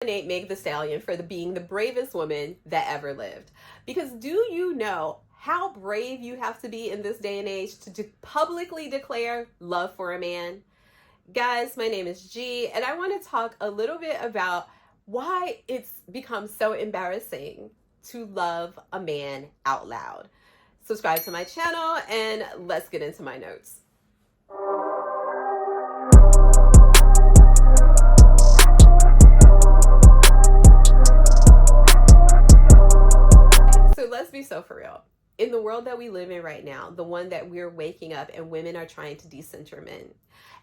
nominate Meg Thee Stallion for being the bravest woman that ever lived. Because do you know how brave you have to be in this day and age to publicly declare love for a man? Guys, my name is G, and I want to talk a little bit about why it's become so embarrassing to love a man out loud. Subscribe to my channel, and let's get into my notes. So let's be so for real. In the world that we live in right now, the one that we're waking up and women are trying to decenter men,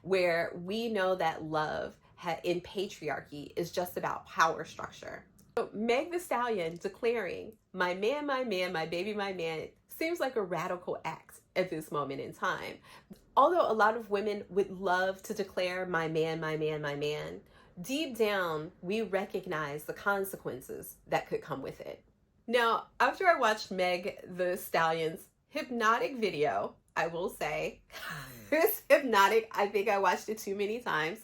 where we know that love in patriarchy is just about power structure. So Meg Thee Stallion declaring, my man, my baby, my man, seems like a radical act at this moment in time. Although a lot of women would love to declare my man, my man, my man, deep down, we recognize the consequences that could come with it. Now, after I watched Meg Thee Stallion's hypnotic video, I will say, it's hypnotic. I think I watched it too many times,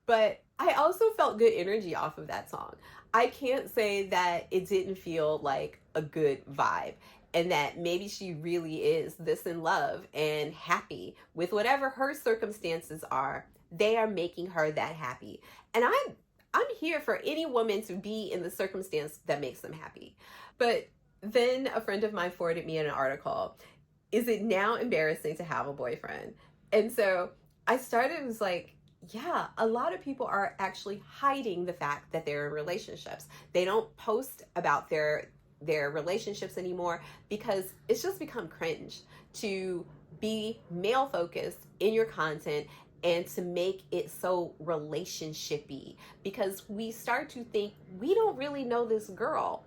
but I also felt good energy off of that song. I can't say that it didn't feel like a good vibe and that maybe she really is this in love and happy with whatever her circumstances are. They are making her that happy. And I'm here for any woman to be in the circumstance that makes them happy. But then a friend of mine forwarded me an article. Is it now embarrassing to have a boyfriend? And so I started, was like, yeah, a lot of people are actually hiding the fact that they're in relationships. They don't post about their relationships anymore because it's just become cringe to be male focused in your content and to make it so relationshipy, because we start to think we don't really know this girl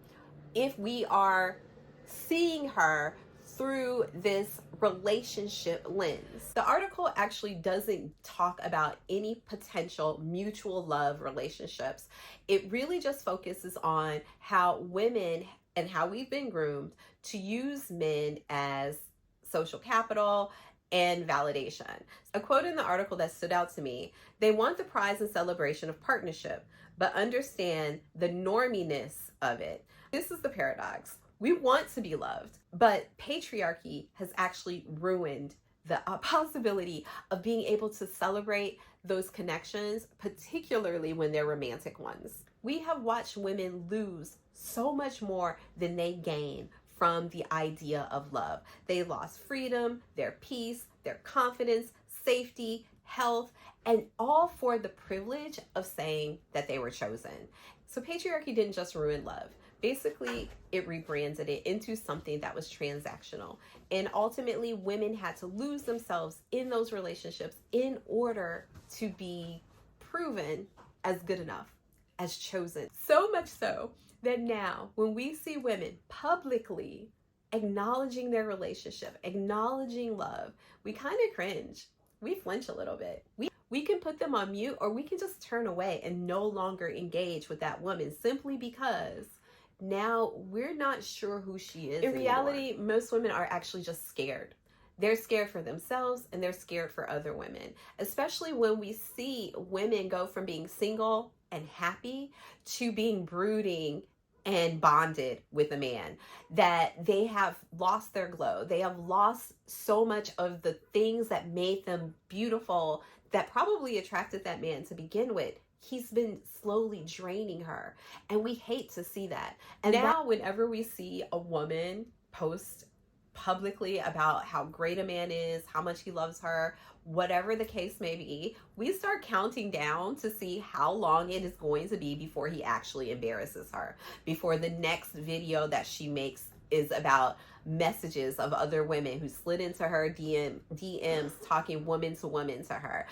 if we are seeing her through this relationship lens. The article actually doesn't talk about any potential mutual love relationships. It really just focuses on how women and how we've been groomed to use men as social capital and validation. A quote in the article that stood out to me: they want the prize and celebration of partnership, but understand the norminess of it. This is the paradox. We want to be loved, but patriarchy has actually ruined the possibility of being able to celebrate those connections, particularly when they're romantic ones. We have watched women lose so much more than they gain from the idea of love. They lost freedom, their peace, their confidence, safety, health, and all for the privilege of saying that they were chosen. So patriarchy didn't just ruin love. Basically, it rebranded it into something that was transactional. And ultimately, women had to lose themselves in those relationships in order to be proven as good enough, as chosen. So much so that now, when we see women publicly acknowledging their relationship, acknowledging love, we kind of cringe. We flinch a little bit. We can put them on mute, or we can just turn away and no longer engage with that woman simply because now we're not sure who she is. In reality, most women are actually just scared. They're scared for themselves and they're scared for other women, especially when we see women go from being single and happy to being brooding and bonded with a man, that they have lost their glow. They have lost so much of the things that made them beautiful, that probably attracted that man to begin with. He's been slowly draining her, and we hate to see that. And now whenever we see a woman post publicly about how great a man is, how much he loves her, whatever the case may be, we start counting down to see how long it is going to be before he actually embarrasses her, before the next video that she makes is about messages of other women who slid into her DMs talking woman to woman to her.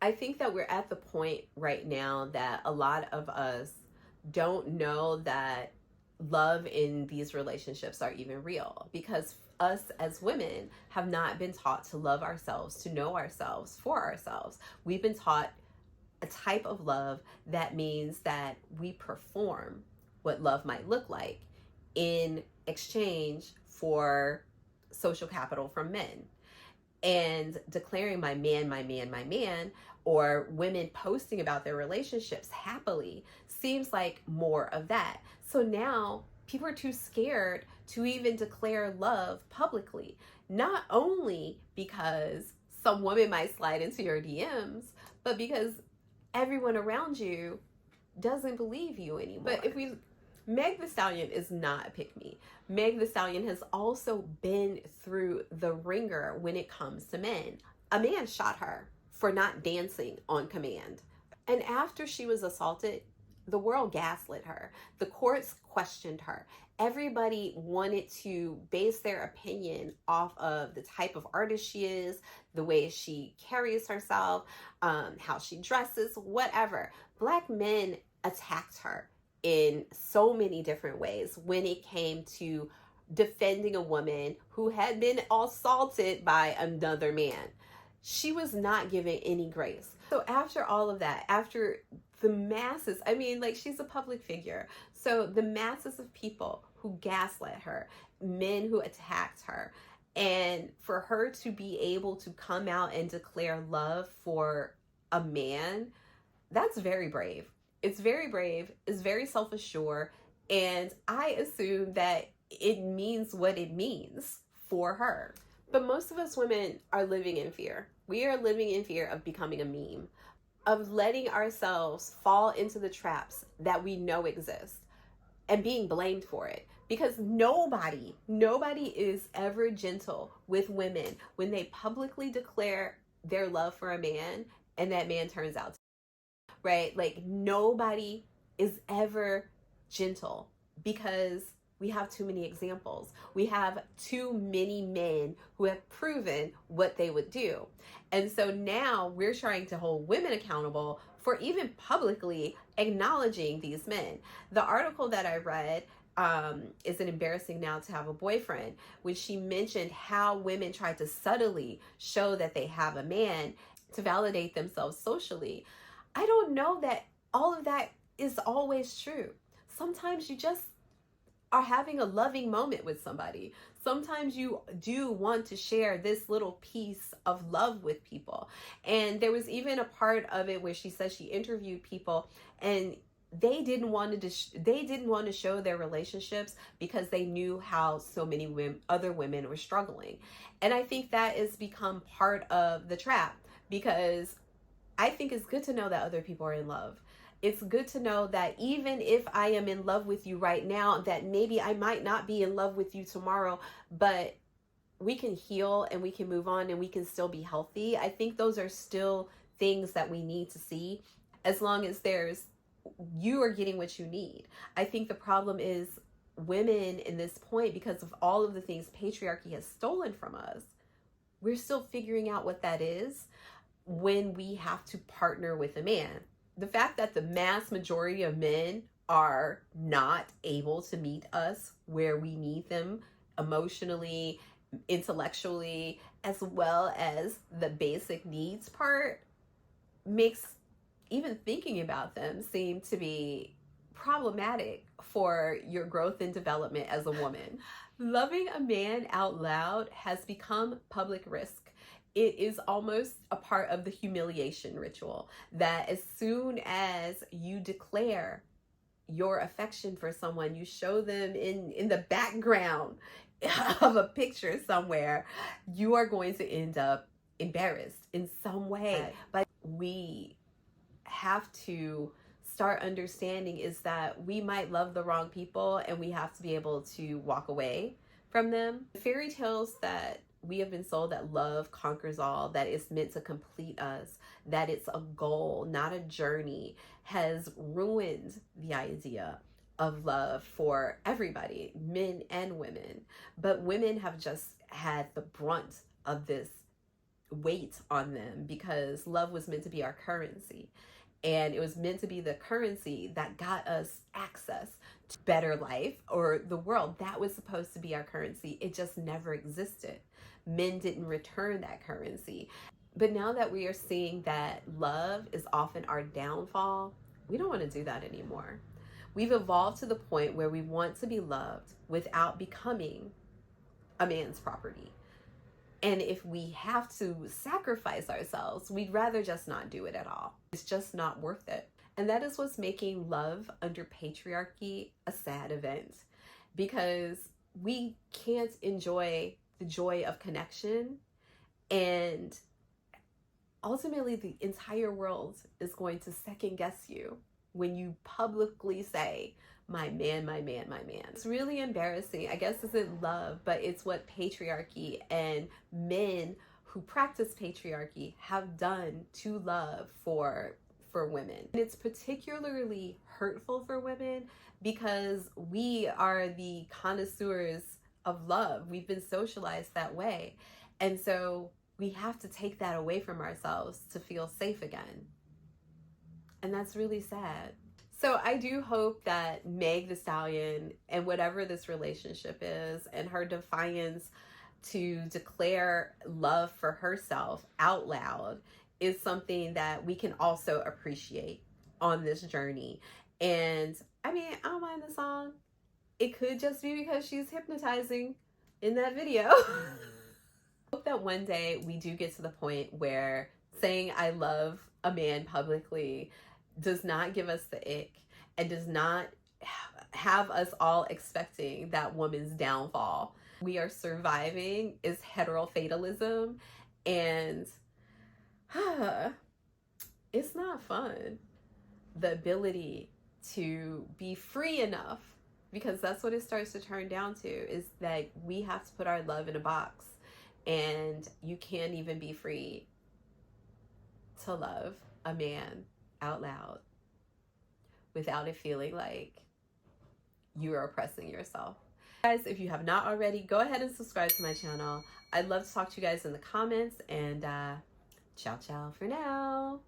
I think that we're at the point right now that a lot of us don't know that love in these relationships are even real, because us as women have not been taught to love ourselves, to know ourselves for ourselves. We've been taught a type of love that means that we perform what love might look like in exchange for social capital from men. And declaring my man, my man, my man, or women posting about their relationships happily seems like more of that. So now people are too scared to even declare love publicly, not only because some woman might slide into your DMs, but because everyone around you doesn't believe you anymore. But if we Meg Thee Stallion is not a pick-me. Meg Thee Stallion has also been through the ringer when it comes to men. A man shot her for not dancing on command. And after she was assaulted, the world gaslit her. The courts questioned her. Everybody wanted to base their opinion off of the type of artist she is, the way she carries herself, how she dresses, whatever. Black men attacked her in so many different ways when it came to defending a woman who had been assaulted by another man. She was not given any grace. So after all of that, after the masses, I mean, like, she's a public figure. So the masses of people who gaslit her, men who attacked her, and for her to be able to come out and declare love for a man, that's very brave. It's very brave, it's very self-assured, and I assume that it means what it means for her. But most of us women are living in fear. We are living in fear of becoming a meme, of letting ourselves fall into the traps that we know exist and being blamed for it. Because nobody is ever gentle with women when they publicly declare their love for a man and that man turns out to, right? Like, nobody is ever gentle because we have too many examples. We have too many men who have proven what they would do. And so now we're trying to hold women accountable for even publicly acknowledging these men. The article that I read, is it embarrassing now to have a boyfriend, when she mentioned how women try to subtly show that they have a man to validate themselves socially. I don't know that all of that is always true. Sometimes you just are having a loving moment with somebody. Sometimes you do want to share this little piece of love with people. And there was even a part of it where she says she interviewed people and they didn't want to show their relationships because they knew how so many other women were struggling. And I think that has become part of the trap, because I think it's good to know that other people are in love. It's good to know that even if I am in love with you right now, that maybe I might not be in love with you tomorrow, but we can heal and we can move on and we can still be healthy. I think those are still things that we need to see, as long as you are getting what you need. I think the problem is women in this point, because of all of the things patriarchy has stolen from us, we're still figuring out what that is when we have to partner with a man. The fact that the mass majority of men are not able to meet us where we need them emotionally, intellectually, as well as the basic needs part, makes even thinking about them seem to be problematic for your growth and development as a woman. Loving a man out loud has become public risk. It is almost a part of the humiliation ritual, that as soon as you declare your affection for someone, you show them in the background of a picture somewhere, you are going to end up embarrassed in some way. But we have to start understanding is that we might love the wrong people and we have to be able to walk away from them. The fairy tales that we have been sold, that love conquers all, that it's meant to complete us, that it's a goal, not a journey, has ruined the idea of love for everybody, men and women. But women have just had the brunt of this weight on them because love was meant to be our currency. And it was meant to be the currency that got us access to better life or the world. That was supposed to be our currency. It just never existed. Men didn't return that currency. But now that we are seeing that love is often our downfall, we don't want to do that anymore. We've evolved to the point where we want to be loved without becoming a man's property. And if we have to sacrifice ourselves, we'd rather just not do it at all. It's just not worth it. And that is what's making love under patriarchy a sad event, because we can't enjoy the joy of connection, and ultimately the entire world is going to second guess you when you publicly say, my man, my man, my man. It's really embarrassing. I guess this isn't love, but it's what patriarchy and men who practice patriarchy have done to love for women. And it's particularly hurtful for women because we are the connoisseurs of love. We've been socialized that way. And so we have to take that away from ourselves to feel safe again. And that's really sad. So I do hope that Meg Thee Stallion, and whatever this relationship is, and her defiance to declare love for herself out loud is something that we can also appreciate on this journey. And I mean, I don't mind the song. It could just be because she's hypnotizing in that video. Hope that one day we do get to the point where saying I love a man publicly does not give us the ick and does not have us all expecting that woman's downfall. We are surviving is heterofatalism, and it's not fun. The ability to be free enough, because that's what it starts to turn down to, is that we have to put our love in a box, and you can't even be free to love a man out loud without it feeling like you are oppressing yourself. Guys, if you have not already, go ahead and subscribe to my channel. I'd love to talk to you guys in the comments, and ciao ciao for now.